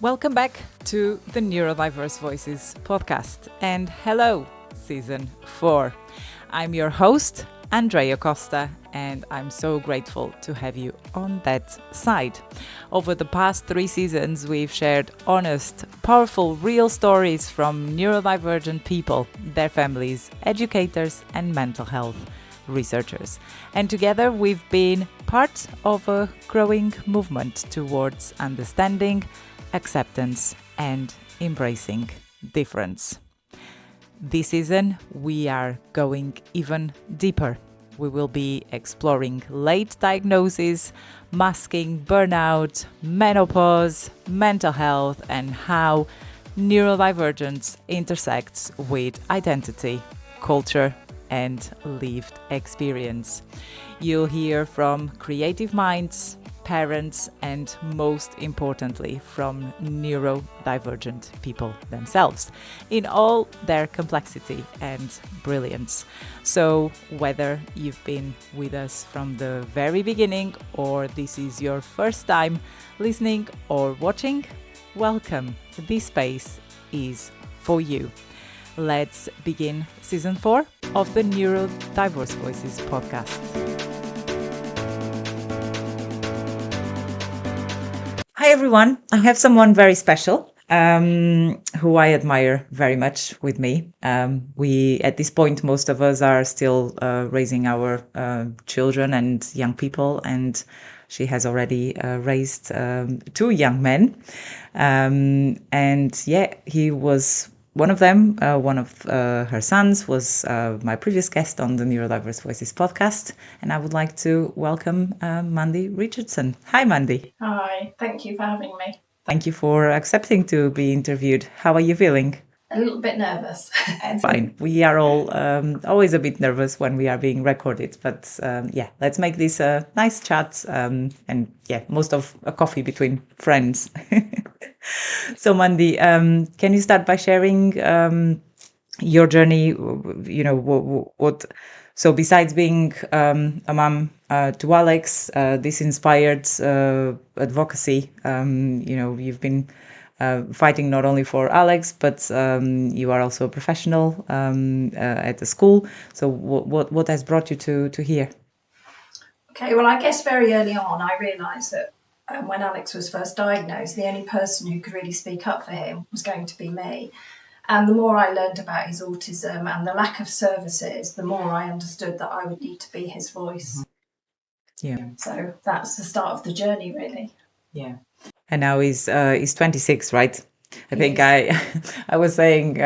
Welcome back to the Neurodiverse Voices podcast, and hello, season 4. I'm your host, Andrea Costa, and I'm so grateful to have you on that side. Over the past 3 seasons, we've shared honest, powerful, real stories from neurodivergent people, their families, educators, and mental health researchers. And together, we've been part of a growing movement towards understanding, acceptance, and embracing difference. This season, we are going even deeper. We will be exploring late diagnosis, masking burnout, menopause, mental health, and how neurodivergence intersects with identity, culture, and lived experience. You'll hear from creative minds, parents, and most importantly, from neurodivergent people themselves in all their complexity and brilliance. So whether you've been with us from the very beginning or this is your first time listening or watching, welcome. This space is for you. Let's begin season 4 of the Neurodiverse Voices podcast. Hi everyone, I have someone very special who I admire very much with me. We, at this point, most of us are still raising our children and young people, and she has already raised 2 young men. He was one of them. One of her sons was my previous guest on the Neurodiverse Voices podcast, and I would like to welcome Mandy Richardson. Hi, Mandy. Hi, thank you for having me. Thank you for accepting to be interviewed. How are you feeling? A little bit nervous. It's fine. We are all always a bit nervous when we are being recorded, but let's make this a nice chat most of a coffee between friends. So, Mandy, can you start by sharing your journey? You know, what? So, besides being a mom to Alex, this inspired advocacy. You've been fighting not only for Alex, but you are also a professional at the school. So, what has brought you to here? Okay, well, I guess very early on, I realised that when Alex was first diagnosed, the only person who could really speak up for him was going to be me. And the more I learned about his autism and the lack of services, the more I understood that I would need to be his voice. Yeah. So that's the start of the journey, really. Yeah. And now he's 26, right? I think I was saying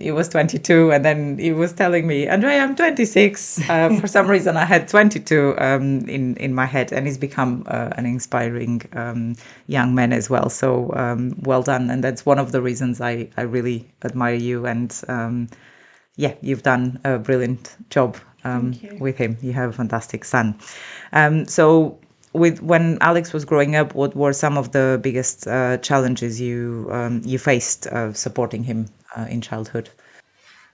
he was 22, and then he was telling me, Andrea, I'm 26. For some reason, I had 22 in my head, and he's become an inspiring young man as well. So well done, and that's one of the reasons I really admire you. And you've done a brilliant job with him. You have a fantastic son. When Alex was growing up, what were some of the biggest challenges you faced supporting him in childhood?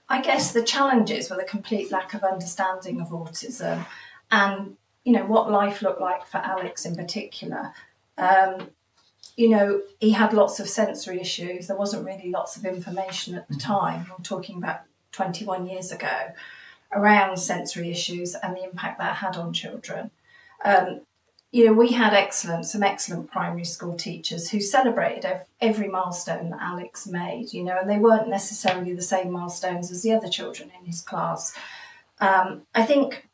I guess the challenges were the complete lack of understanding of autism and, what life looked like for Alex in particular. He had lots of sensory issues. There wasn't really lots of information at the time. I'm talking about 21 years ago, around sensory issues and the impact that had on children. We had some excellent primary school teachers who celebrated every milestone that Alex made, and they weren't necessarily the same milestones as the other children in his class. I think,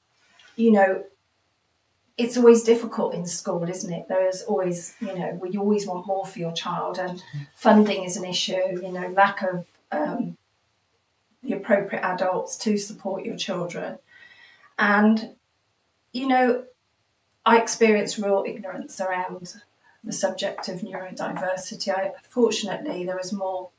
it's always difficult in school, isn't it? There is always, you always want more for your child, and funding is an issue, lack of the appropriate adults to support your children. And, I experienced real ignorance around the subject of neurodiversity. Fortunately, there is more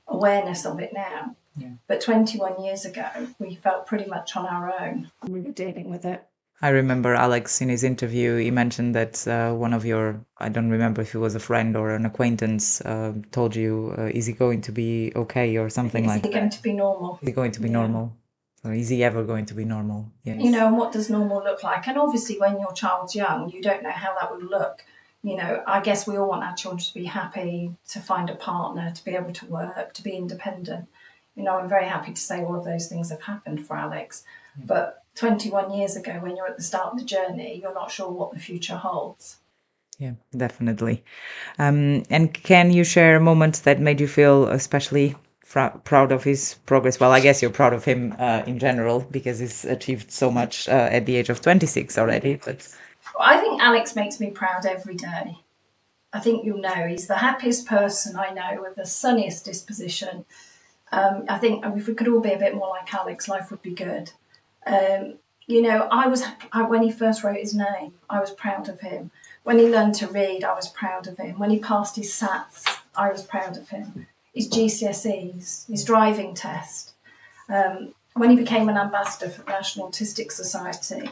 awareness of it now. Yeah. But 21 years ago, we felt pretty much on our own. We were dealing with it. I remember Alex in his interview, he mentioned that one of your, I don't remember if it was a friend or an acquaintance, told you, is he going to be okay or something like that? Is he going to be normal? Is he going to be normal? Or is he ever going to be normal? Yes. And what does normal look like? And obviously when your child's young, you don't know how that would look. I guess we all want our children to be happy, to find a partner, to be able to work, to be independent. I'm very happy to say all of those things have happened for Alex. But 21 years ago, when you're at the start of the journey, you're not sure what the future holds. Yeah, definitely. And can you share a moment that made you feel especially proud of his progress? Well, I guess you're proud of him in general because he's achieved so much at the age of 26 already. But I think Alex makes me proud every day. I think he's the happiest person I know with the sunniest disposition. I think if we could all be a bit more like Alex, life would be good. When he first wrote his name, I was proud of him. When he learned to read, I was proud of him. When he passed his SATs, I was proud of him. His GCSEs, his driving test. When he became an ambassador for the National Autistic Society,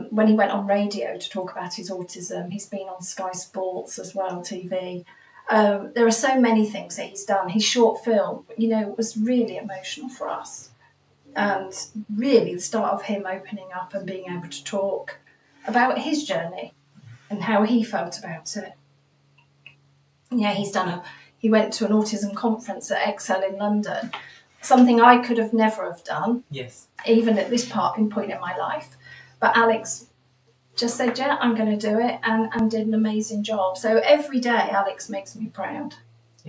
when he went on radio to talk about his autism, he's been on Sky Sports as well, TV. There are so many things that he's done. His short film, was really emotional for us. And really the start of him opening up and being able to talk about his journey and how he felt about it. Yeah, he went to an autism conference at Excel in London, something I could have never have done. yes, Even at this point in my life. But Alex just said, yeah, I'm going to do it, and did an amazing job. So every day, Alex makes me proud.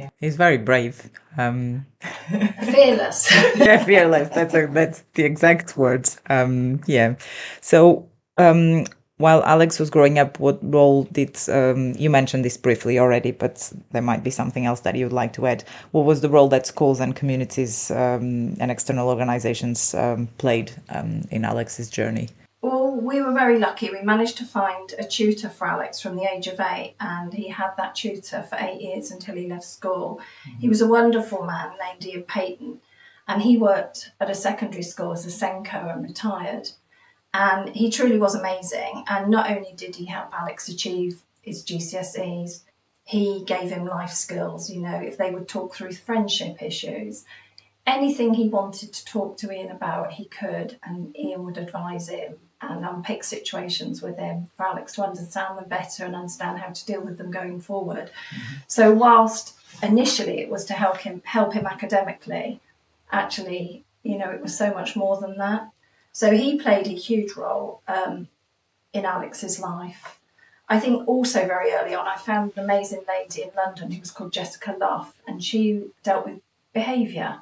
yeah, he's very brave. Fearless. Yeah, fearless. That's the exact words. Yeah. So, while Alex was growing up, what role did you mentioned this briefly already, but there might be something else that you'd like to add. What was the role that schools and communities and external organizations played in Alex's journey? Well, we were very lucky. We managed to find a tutor for Alex from the age of 8, and he had that tutor for 8 years until he left school. He was a wonderful man named Ian Payton, and he worked at a secondary school as a Senko and retired. And he truly was amazing. And not only did he help Alex achieve his GCSEs, he gave him life skills. If they would talk through friendship issues, anything he wanted to talk to Ian about, he could, and Ian would advise him and unpick situations with him for Alex to understand them better and understand how to deal with them going forward. So whilst initially it was to help him academically, actually, it was so much more than that. So he played a huge role in Alex's life. I think also very early on, I found an amazing lady in London who was called Jessica Luff, and she dealt with behaviour.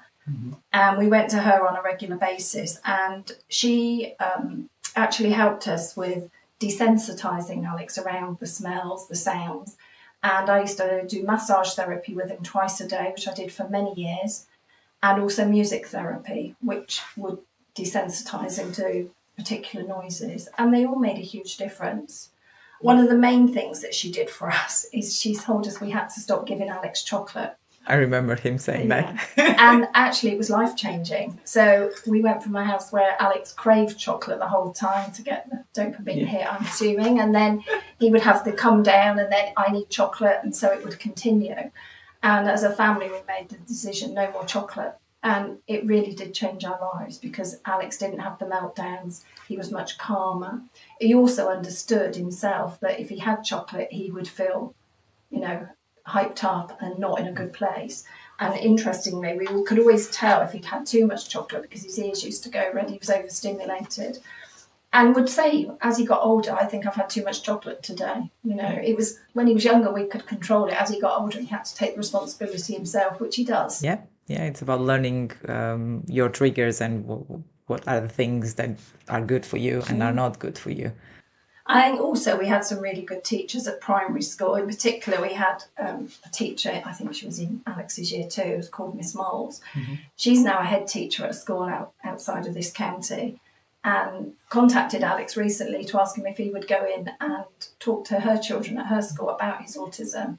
And we went to her on a regular basis, and she actually helped us with desensitising Alex around the smells, the sounds. And I used to do massage therapy with him twice a day, which I did for many years, and also music therapy, which would desensitise him to particular noises. And they all made a huge difference. One of the main things that she did for us is she told us we had to stop giving Alex chocolate. I remember him saying that. And actually it was life-changing. So we went from a house where Alex craved chocolate the whole time to get the dopamine hit, I'm assuming, and then he would have to come down and then I need chocolate, and so it would continue. And as a family we made the decision, no more chocolate. And it really did change our lives because Alex didn't have the meltdowns. He was much calmer. He also understood himself that if he had chocolate he would feel, hyped up and not in a good place. And interestingly, we could always tell if he'd had too much chocolate because his ears used to go red, he was overstimulated. And would say, as he got older, I think I've had too much chocolate today. It was when he was younger, we could control it. As he got older, he had to take responsibility himself, which he does. Yeah, it's about learning your triggers and what are the things that are good for you and are not good for you. I think also we had some really good teachers at primary school. In particular, we had a teacher, I think she was in Alex's year 2, it was called Miss Moles. She's now a head teacher at a school outside of this county, and contacted Alex recently to ask him if he would go in and talk to her children at her school about his autism.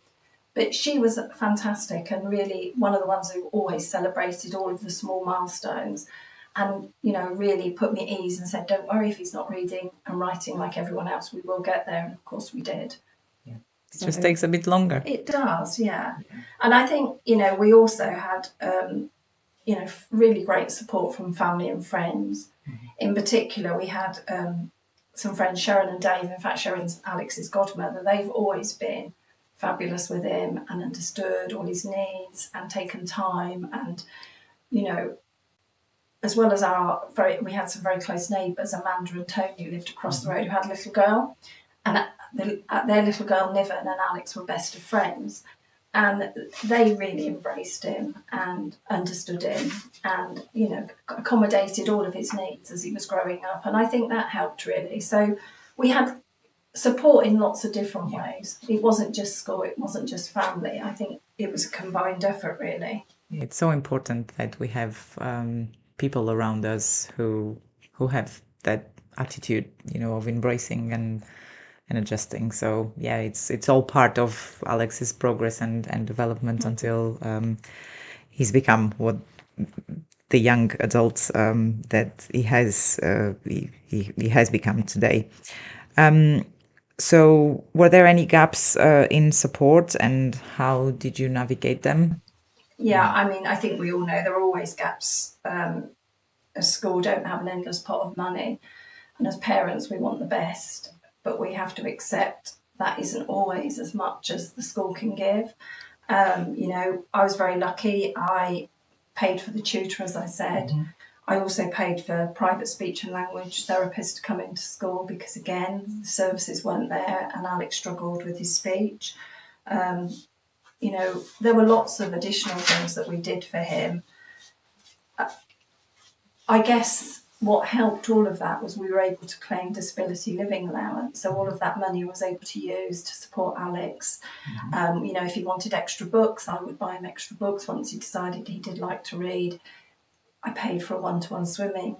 But she was fantastic and really one of the ones who always celebrated all of the small milestones. And, really put me at ease and said, don't worry if he's not reading and writing like everyone else, we will get there. And of course we did. Yeah. It just takes a bit longer. It does, yeah. And I think, we also had, really great support from family and friends. In particular, we had some friends, Sharon and Dave. In fact, Sharon's Alex's godmother. They've always been fabulous with him and understood all his needs and taken time. And, you know, as well as we had some very close neighbours, Amanda and Tony, who lived across the road, who had a little girl. And their little girl, Niven, and Alex were best of friends. And they really embraced him and understood him and, you know, accommodated all of his needs as he was growing up. And I think that helped really. So we had support in lots of different ways. It wasn't just school, it wasn't just family. I think it was a combined effort really. It's so important that we have people around us who have that attitude, you know, of embracing and adjusting. So yeah, it's all part of Alex's progress and development until he's become what the young adult that he has become today. So were there any gaps in support, and how did you navigate them? Yeah, I mean, I think we all know there are always gaps. A school don't have an endless pot of money, and as parents we want the best, but we have to accept that isn't always as much as the school can give. You know, I was very lucky. I paid for the tutor, as I said. I also paid for private speech and language therapists to come into school because, again, the services weren't there and Alex struggled with his speech. You know, there were lots of additional things that we did for him. I guess what helped all of that was we were able to claim disability living allowance. So all of that money I was able to use to support Alex. You know, if he wanted extra books, I would buy him extra books once he decided he did like to read. I paid for a one-to-one swimming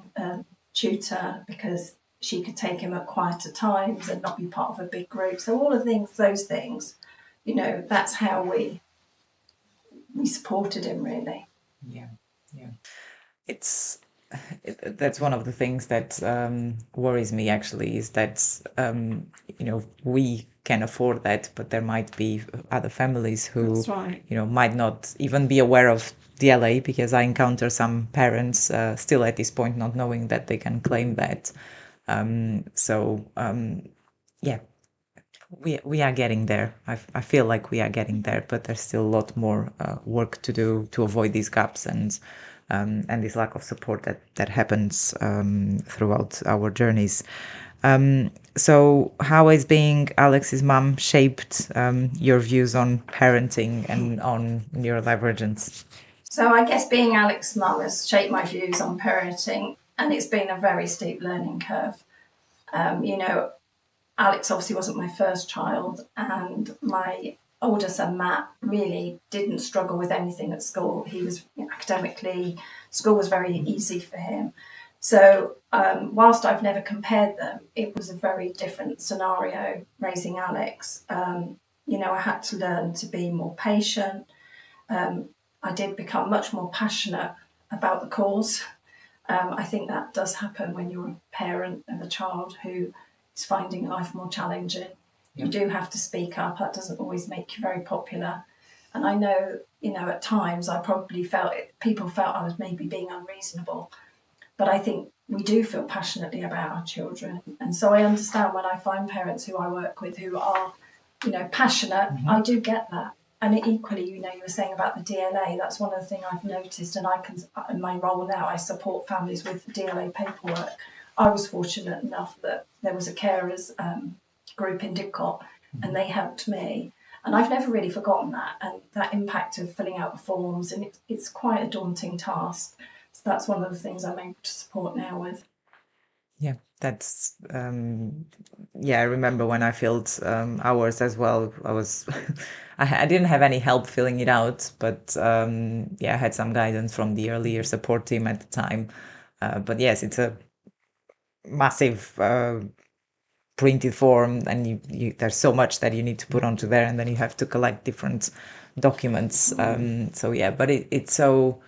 tutor because she could take him at quieter times and not be part of a big group. So all of those things, you know, that's how we supported him really. Yeah. That's one of the things that worries me actually, is that you know, we can afford that, but there might be other families who you know, might not even be aware of DLA, because I encounter some parents still at this point not knowing that they can claim that. Yeah, we are getting there. I feel like we are getting there, but there's still a lot more work to do to avoid these gaps and this lack of support that happens throughout our journeys. So how has being Alex's mum shaped your views on parenting and on neurodivergence? So I guess being Alex's mum has shaped my views on parenting, and it's been a very steep learning curve. You know, Alex obviously wasn't my first child, and my older son Matt really didn't struggle with anything at school. He was academically, school was very easy for him. So whilst I've never compared them, it was a very different scenario raising Alex. You know, I had to learn to be more patient. I did become much more passionate about the cause. I think that does happen when you're a parent of a child who is finding life more challenging. You do have to speak up. That doesn't always make you very popular. And I know, you know, at times I probably people felt I was maybe being unreasonable. But I think we do feel passionately about our children. And so I understand when I find parents who I work with who are, you know, passionate, I do get that. And equally, you know, you were saying about the DLA, that's one of the things I've noticed, and I can, in my role now, I support families with DLA paperwork. I was fortunate enough that there was a carers group in Didcot, and they helped me. And I've never really forgotten that, and that impact of filling out the forms, and it's quite a daunting task. So that's one of the things I'm able to support now with. Yeah, that's I remember when I filled ours as well. I was I didn't have any help filling it out, but I had some guidance from the earlier support team at the time. But yes, it's a massive printed form, and you there's so much that you need to put onto there, and then you have to collect different documents. But it's so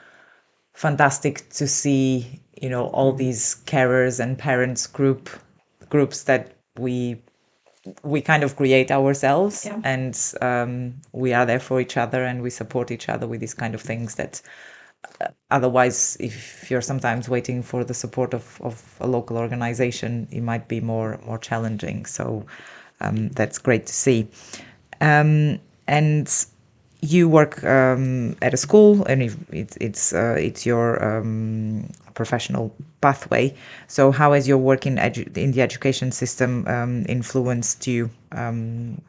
fantastic to see, you know, all these carers and parents groups that we kind of create ourselves, and we are there for each other, and we support each other with these kind of things that Otherwise, if you're sometimes waiting for the support of a local organization, it might be more challenging. So that's great to see. And you work at a school, and it's your professional pathway. So how has your work in the education system influenced you on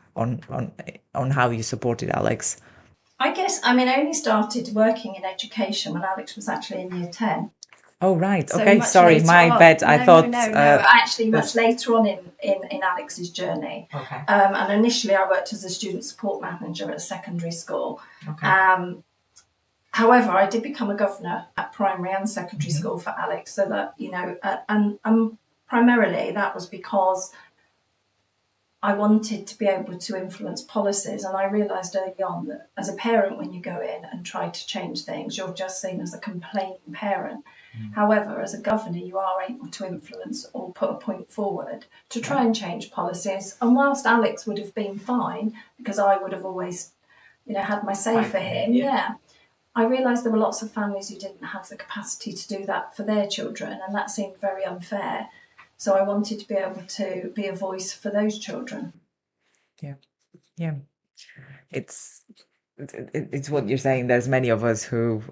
how you supported Alex? I guess, I mean, I only started working in education when Alex was actually in year 10. Oh, right. So Okay. much Sorry, later my on. bad. I thought. No. Actually, much later on in Alex's journey. Okay. And initially, I worked as a student support manager at a secondary school. Okay. However, I did become a governor at primary and secondary school for Alex. So that, you know, and primarily that was because I wanted to be able to influence policies, and I realised early on that as a parent, when you go in and try to change things, you're just seen as a complaining parent. However, as a governor, you are able to influence or put a point forward to try and change policies. And whilst Alex would have been fine, because I would have always, you know, had my say for him, I realised there were lots of families who didn't have the capacity to do that for their children, and that seemed very unfair. So I wanted to be able to be a voice for those children. Yeah. It's what you're saying. There's many of us who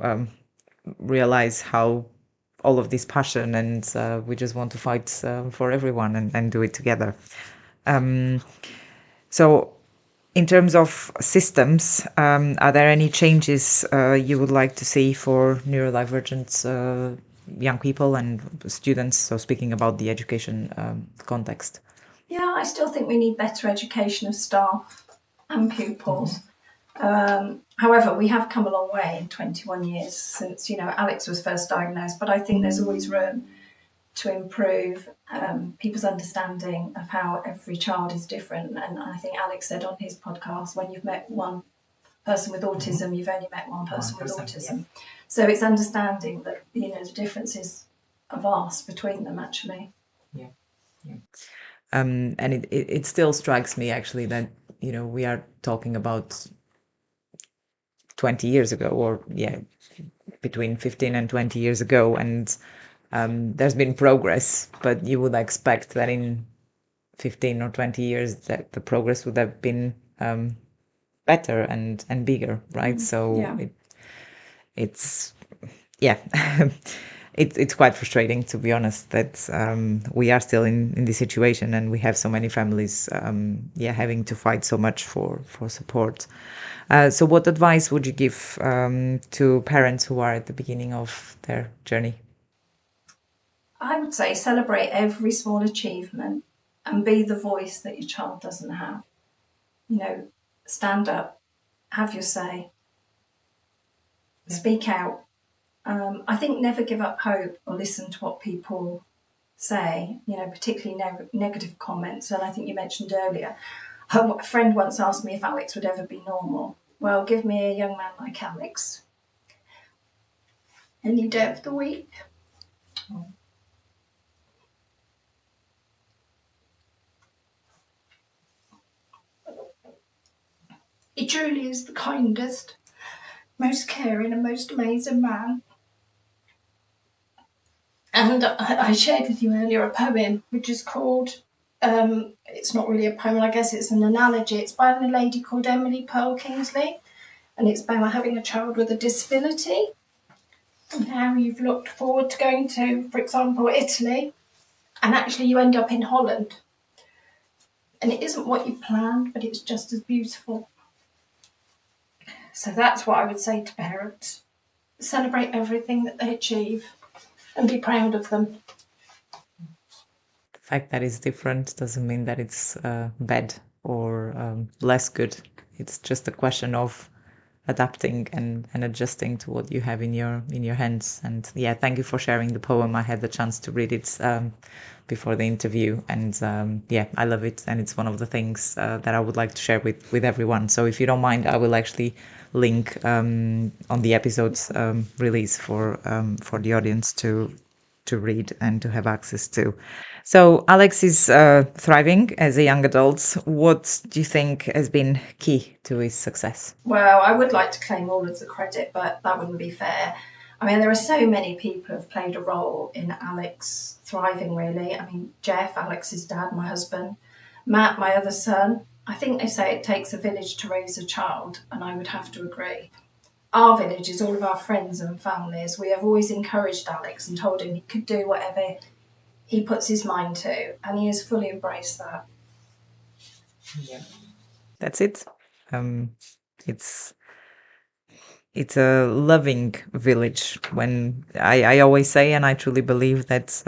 realize how all of this passion, and we just want to fight for everyone and do it together. So in terms of systems, are there any changes you would like to see for neurodivergent young people and students? So speaking about the education context. Yeah, I still think we need better education of staff and pupils. However, we have come a long way in 21 years since, you know, Alex was first diagnosed, but I think there's always room to improve people's understanding of how every child is different. And I think Alex said on his podcast, when you've met one person with autism, you've only met one person with autism. Yeah. So it's understanding that, you know, the differences are vast between them, actually. Yeah. And it still strikes me, actually, that, you know, we are talking about 20 years ago, or between 15 and 20 years ago, and there's been progress, but you would expect that in 15 or 20 years that the progress would have been better and bigger, right? So it's it's quite frustrating, to be honest, that we are still in this situation, and we have so many families having to fight so much for support. So what advice would you give to parents who are at the beginning of their journey? I would say celebrate every small achievement and be the voice that your child doesn't have. You know, stand up, have your say, speak out. I think never give up hope or listen to what people say, you know, particularly negative comments. And I think you mentioned earlier, a friend once asked me if Alex would ever be normal. Well, give me a young man like Alex, any day of the week. He truly is the kindest, most caring and most amazing man. And I shared with you earlier a poem which is called, it's not really a poem, I guess it's an analogy. It's by a lady called Emily Pearl Kingsley, and it's about having a child with a disability and how you've looked forward to going to, for example, Italy, and actually you end up in Holland. And it isn't what you planned, but it's just as beautiful. So that's what I would say to parents. Celebrate everything that they achieve and be proud of them. The fact that it's different doesn't mean that it's bad or less good. It's just a question of adapting and adjusting to what you have in your hands. And thank you for sharing the poem. I had the chance to read it before the interview, and I love it, and it's one of the things that I would like to share with everyone. So if you don't mind, I will actually link on the episode's release for the audience to read and to have access to. So Alex is thriving as a young adult. What do you think has been key to his success? Well, I would like to claim all of the credit, but that wouldn't be fair. I mean, there are so many people who have played a role in Alex thriving, really. I mean, Jeff, Alex's dad, my husband, Matt, my other son. I think they say it takes a village to raise a child, and I would have to agree. Our village is all of our friends and families. We have always encouraged Alex and told him he could do whatever he puts his mind to, and he has fully embraced that. Yeah. That's it. It's a loving village. When I always say, and I truly believe that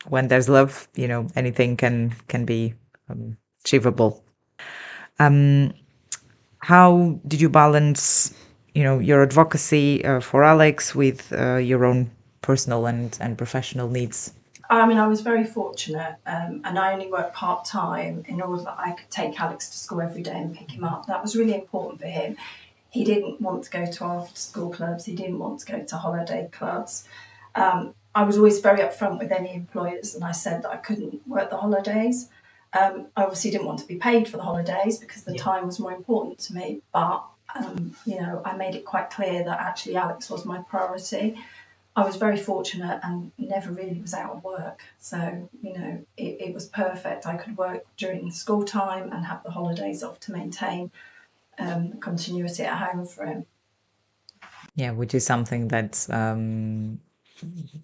when there's love, anything can be achievable. How did you balance, your advocacy for Alex with your own personal and professional needs? I mean, I was very fortunate, and I only worked part-time in order that I could take Alex to school every day and pick him up. That was really important for him. He didn't want to go to after-school clubs. He didn't want to go to holiday clubs. I was always very upfront with any employers, and I said that I couldn't work the holidays. I obviously didn't want to be paid for the holidays because the time was more important to me. But, I made it quite clear that actually Alex was my priority. I was very fortunate and never really was out of work. So, it was perfect. I could work during school time and have the holidays off to maintain continuity at home for him. Yeah, which is something that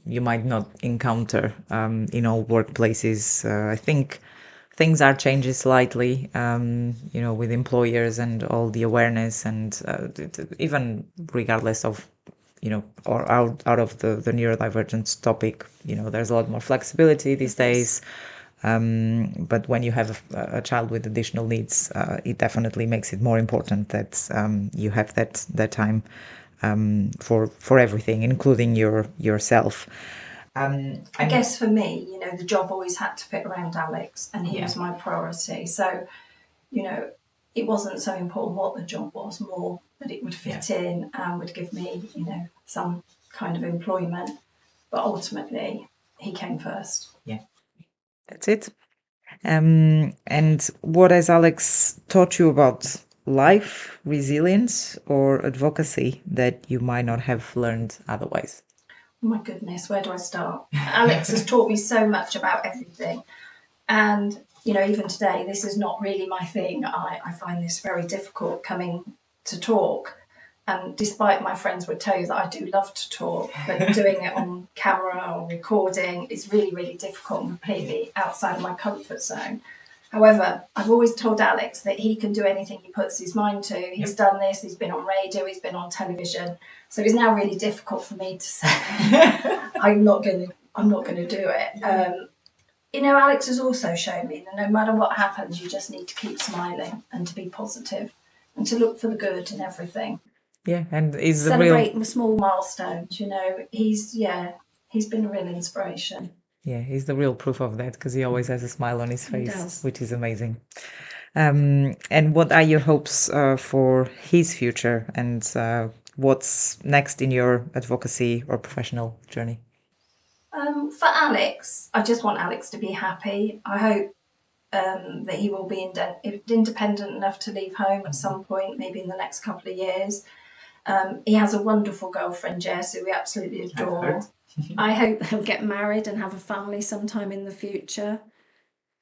you might not encounter in all workplaces. I think things are changing slightly, with employers and all the awareness, and even regardless of, or out of the neurodivergent topic, there's a lot more flexibility these days. But when you have a child with additional needs, it definitely makes it more important that you have that time for everything, including yourself. I guess for me, the job always had to fit around Alex, and he was my priority. So, it wasn't so important what the job was, more that it would fit in and would give me, some kind of employment. But ultimately, he came first. Yeah, that's it. And what has Alex taught you about life, resilience, or advocacy that you might not have learned otherwise? Oh my goodness, where do I start? Alex has taught me so much about everything. And, even today, this is not really my thing. I find this very difficult coming to talk. And despite my friends would tell you that I do love to talk, but doing it on camera or recording is really, really difficult and completely outside of my comfort zone. However, I've always told Alex that he can do anything he puts his mind to. He's done this, he's been on radio, he's been on television. So it's now really difficult for me to say, I'm not going to do it. Alex has also shown me that no matter what happens, you just need to keep smiling and to be positive and to look for the good in everything. Yeah, and he's celebrate the small milestones. He's been a real inspiration. Yeah, he's the real proof of that because he always has a smile on his face, which is amazing. And what are your hopes for his future, and what's next in your advocacy or professional journey? For Alex, I just want Alex to be happy. I hope that he will be independent enough to leave home at some point, maybe in the next couple of years. He has a wonderful girlfriend, Jess, who we absolutely adore. I hope they'll get married and have a family sometime in the future.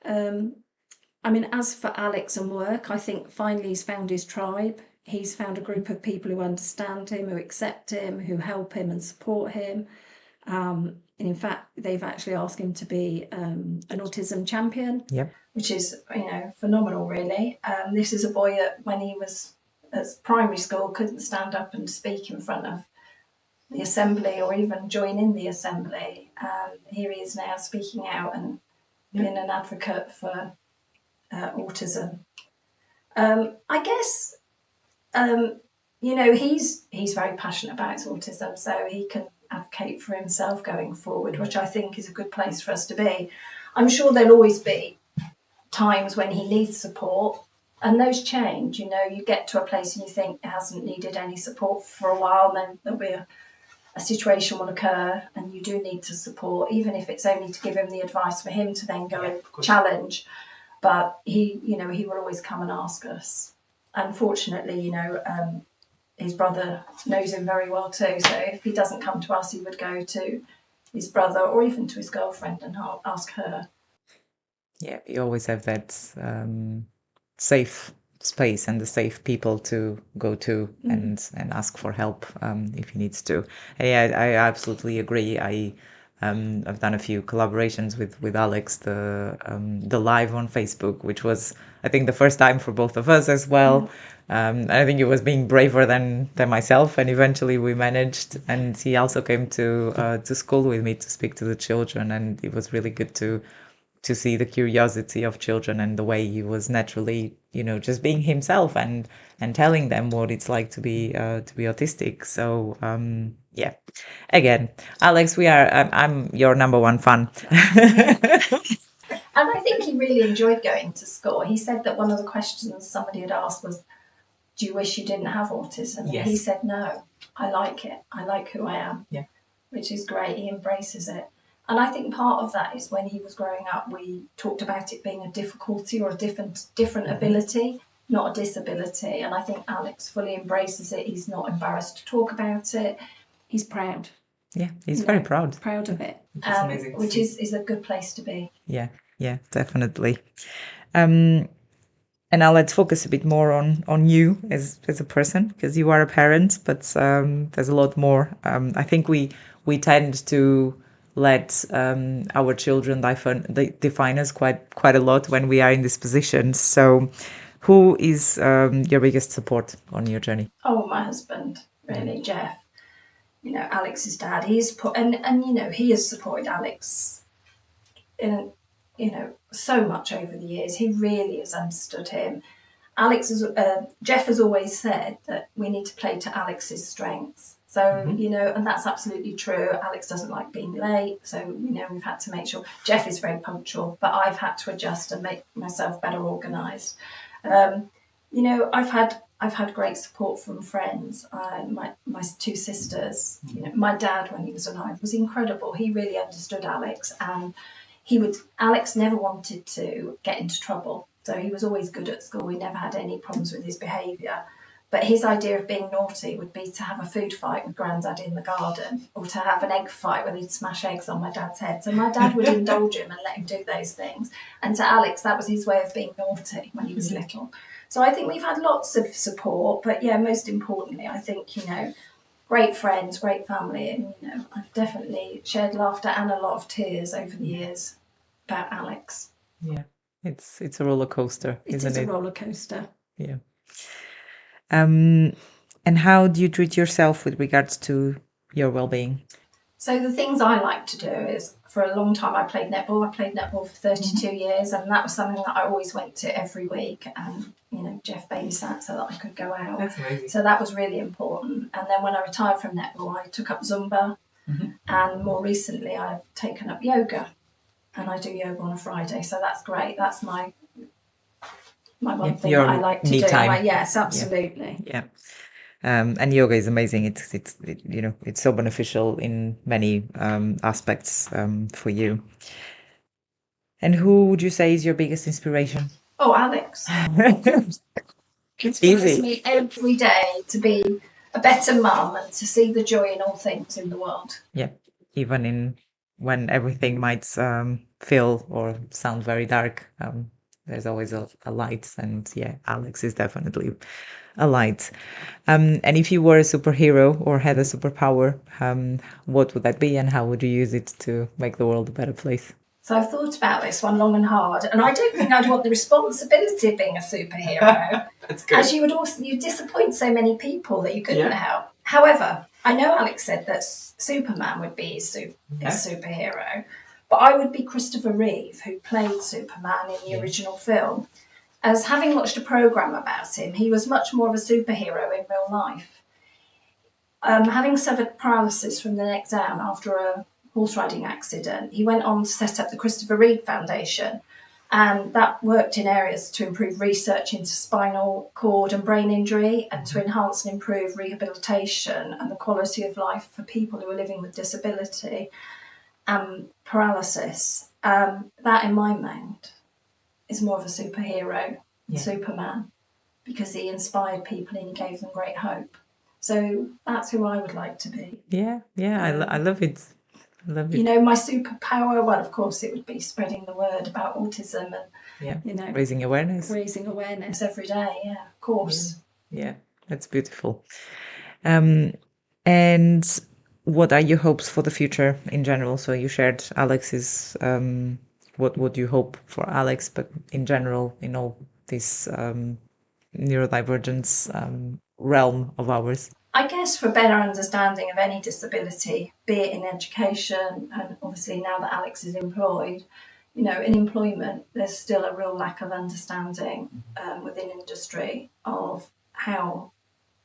As for Alex and work, I think finally he's found his tribe. He's found a group of people who understand him, who accept him, who help him and support him. And in fact, they've actually asked him to be an autism champion, which is, phenomenal, really. This is a boy that when he was at primary school couldn't stand up and speak in front of the assembly or even join in the assembly. Here he is now speaking out and being an advocate for autism. I guess, he's very passionate about his autism, so he can advocate for himself going forward, which I think is a good place for us to be. I'm sure there'll always be times when he needs support, and those change. You get to a place and you think it hasn't needed any support for a while, and then there'll be a situation will occur and you do need to support, even if it's only to give him the advice for him to then go and challenge. But he will always come and ask us. Unfortunately, his brother knows him very well too. So if he doesn't come to us, he would go to his brother or even to his girlfriend and ask her. Yeah, we always have that safe space and the safe people to go to and ask for help if he needs to. And yeah, I absolutely agree. I've done a few collaborations with Alex, the live on Facebook, which was, I think, the first time for both of us as well. I think it was being braver than myself, and eventually we managed. And he also came to school with me to speak to the children, and it was really good to see the curiosity of children and the way he was naturally, just being himself and telling them what it's like to be autistic. So yeah, again, Alex, I'm your number one fan. And I think he really enjoyed going to school. He said that one of the questions somebody had asked was, do you wish you didn't have autism? Yes. And he said, no, I like it. I like who I am. Yeah. Which is great. He embraces it. And I think part of that is when he was growing up, we talked about it being a difficulty or a different ability, not a disability. And I think Alex fully embraces it. He's not embarrassed to talk about it. He's proud. Yeah, he's very proud. Proud of it. Which is a good place to be. Yeah, definitely. And now let's focus a bit more on you as a person, because you are a parent, but there's a lot more. I think we tend to let our children define us quite a lot when we are in this position. So who is your biggest support on your journey? Oh, my husband, really, Jeff. Alex's dad. He's put and he has supported Alex in so much over the years. He really has understood him. Jeff has always said that we need to play to Alex's strengths. So, and that's absolutely true. Alex doesn't like being late. So, we've had to make sure. Jeff is very punctual, but I've had to adjust and make myself better organised. I've had great support from friends. My two sisters. My dad, when he was alive, was incredible. He really understood Alex, and Alex never wanted to get into trouble. So he was always good at school. We never had any problems with his behaviour. But his idea of being naughty would be to have a food fight with Grandad in the garden, or to have an egg fight where he'd smash eggs on my dad's head. So my dad would indulge him and let him do those things. And to Alex, that was his way of being naughty when he was little. So I think we've had lots of support. But yeah, most importantly, I think, great friends, great family. And, I've definitely shared laughter and a lot of tears over the years about Alex. Yeah. It's a roller coaster, isn't it? It is a roller coaster. Yeah. And how do you treat yourself with regards to your well-being? So the things I like to do is, for a long time I played netball. I played netball for 32 years, and that was something that I always went to every week. And Jeff babysat so that I could go out. That's amazing. So that was really important. And then when I retired from netball, I took up Zumba, and more recently I've taken up yoga. And I do yoga on a Friday, so that's great. That's my one thing that I like to do. Yes, absolutely. Yeah. And yoga is amazing. It's so beneficial in many aspects for you. And who would you say is your biggest inspiration? Oh, Alex. It's easy. Me every day to be a better mum and to see the joy in all things in the world. Yeah, even when everything might feel or sound very dark, there's always a light, and yeah, Alex is definitely a light. And if you were a superhero or had a superpower, what would that be, and how would you use it to make the world a better place? So I've thought about this one long and hard, and I don't think I'd want the responsibility of being a superhero. That's good. As you disappoint so many people that you couldn't help. However, I know Alex said that Superman would be his superhero, but I would be Christopher Reeve, who played Superman in the original film. As having watched a programme about him, he was much more of a superhero in real life. Having suffered paralysis from the neck down after a horse riding accident, he went on to set up the Christopher Reeve Foundation, and that worked in areas to improve research into spinal cord and brain injury, and to enhance and improve rehabilitation and the quality of life for people who are living with disability and paralysis. That, in my mind, is more of a superhero, Superman, because he inspired people and he gave them great hope. So that's who I would like to be. Yeah, I love it. I love it. You know, my superpower, well, of course, it would be spreading the word about autism and, you know, raising awareness every day. Yeah, of course. Yeah, that's beautiful. And what are your hopes for the future in general? So you shared Alex's, what would you hope for Alex, but in general, in all this neurodivergence realm of ours? I guess for better understanding of any disability, be it in education, and obviously now that Alex is employed, you know, in employment, there's still a real lack of understanding within industry of how,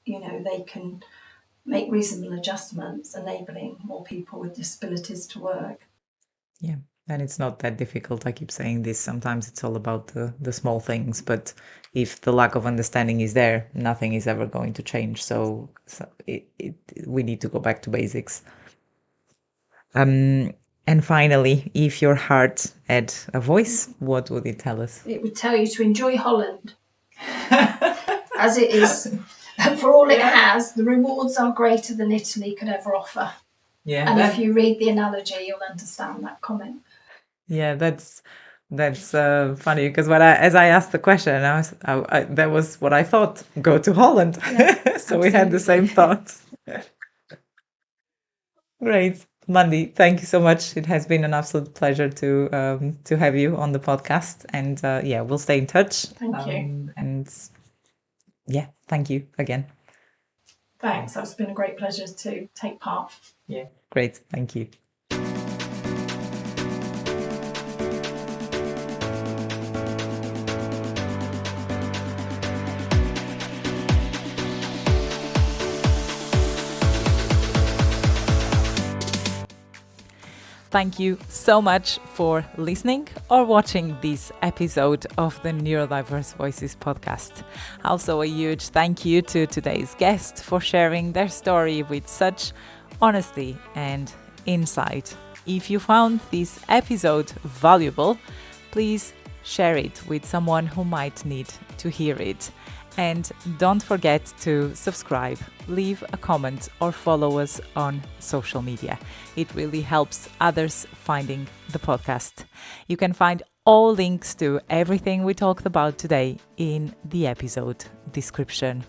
you know, they can make reasonable adjustments, enabling more people with disabilities to work. Yeah, and it's not that difficult. I keep saying this. Sometimes it's all about the small things, but if the lack of understanding is there, nothing is ever going to change. So we need to go back to basics. And finally, if your heart had a voice, what would it tell us? It would tell you to enjoy Holland as it is. For all it has, the rewards are greater than Italy could ever offer. Yeah, and if you read the analogy, you'll understand that comment. Yeah, that's funny because as I asked the question, that was what I thought. Go to Holland. Yeah, so we had the same thoughts. Great, Mandy. Thank you so much. It has been an absolute pleasure to have you on the podcast, and we'll stay in touch. Thank you. And yeah, thank you again. Thanks. It's been a great pleasure to take part. Yeah, great. Thank you. Thank you so much for listening or watching this episode of the Neurodiverse Voices podcast. Also, a huge thank you to today's guest for sharing their story with such honesty and insight. If you found this episode valuable, please share it with someone who might need to hear it. And don't forget to subscribe, leave a comment or follow us on social media. It really helps others finding the podcast. You can find all links to everything we talked about today in the episode description.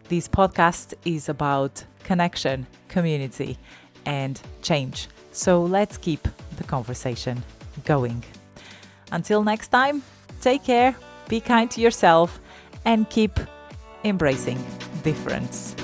This podcast is about connection, community, and change. So let's keep the conversation going. Until next time, take care, be kind to yourself, and keep embracing difference.